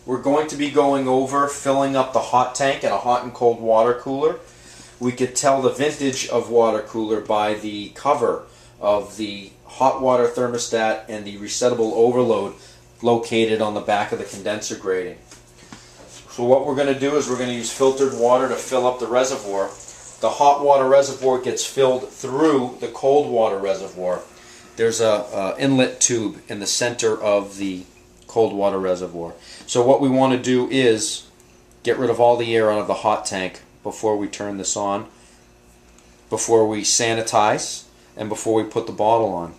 we're going to be going over filling up the hot tank and a hot and cold water cooler. We could tell the vintage of water cooler by the cover of the hot water thermostat and the resettable overload located on the back of the condenser grating. So what we're going to do is we're going to use filtered water to fill up the reservoir. The hot water reservoir gets filled through the cold water reservoir. There's a inlet tube in the center of the cold water reservoir. So what we want to do is get rid of all the air out of the hot tank before we turn this on, before we sanitize, and before we put the bottle on.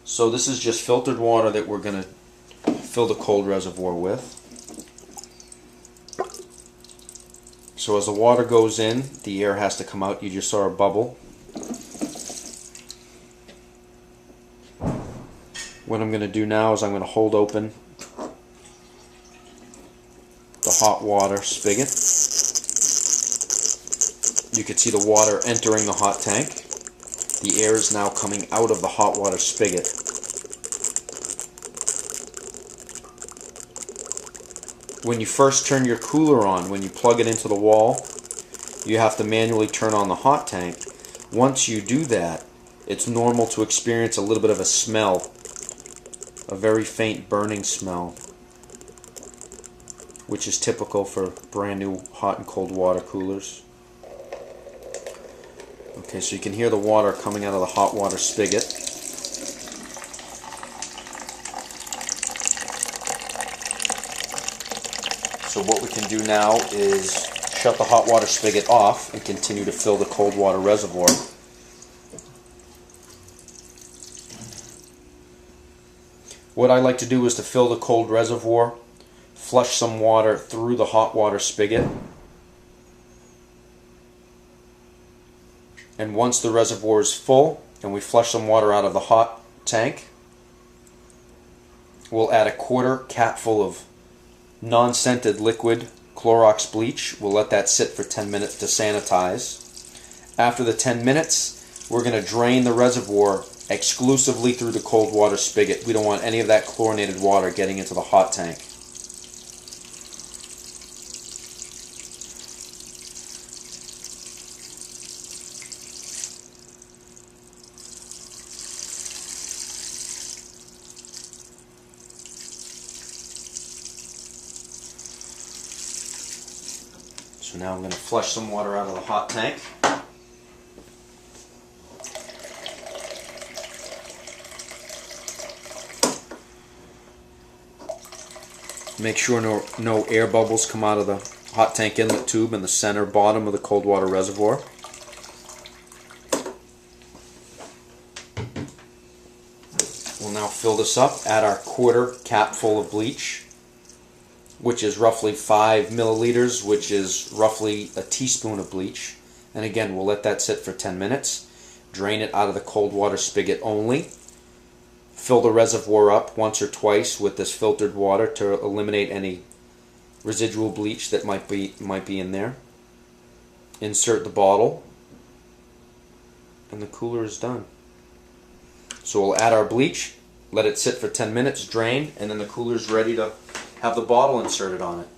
So this is just filtered water that we're going to fill the cold reservoir with. So as the water goes in, the air has to come out. You just saw a bubble. What I'm going to do now is I'm going to hold open the hot water spigot. You can see the water entering the hot tank. The air is now coming out of the hot water spigot. When you first turn your cooler on, when you plug it into the wall, you have to manually turn on the hot tank. Once you do that, it's normal to experience a little bit of a smell, a very faint burning smell, which is typical for brand new hot and cold water coolers. Okay, so you can hear the water coming out of the hot water spigot. So what we can do now is shut the hot water spigot off and continue to fill the cold water reservoir. What I like to do is to fill the cold reservoir, flush some water through the hot water spigot, and once the reservoir is full and we flush some water out of the hot tank, we'll add a quarter capful of non-scented liquid Clorox bleach. We'll let that sit for 10 minutes to sanitize. After the 10 minutes, we're going to drain the reservoir exclusively through the cold water spigot. We don't want any of that chlorinated water getting into the hot tank. So now I'm going to flush some water out of the hot tank. Make sure no air bubbles come out of the hot tank inlet tube in the center bottom of the cold water reservoir. We'll now fill this up, add our quarter capful of bleach, which is roughly 5 milliliters, which is roughly a teaspoon of bleach. And again, we'll let that sit for 10 minutes. Drain it out of the cold water spigot only. Fill the reservoir up once or twice with this filtered water to eliminate any residual bleach that might be in there. Insert the bottle, and the cooler is done. So we'll add our bleach, let it sit for 10 minutes, drain, and then the cooler is ready to have the bottle inserted on it.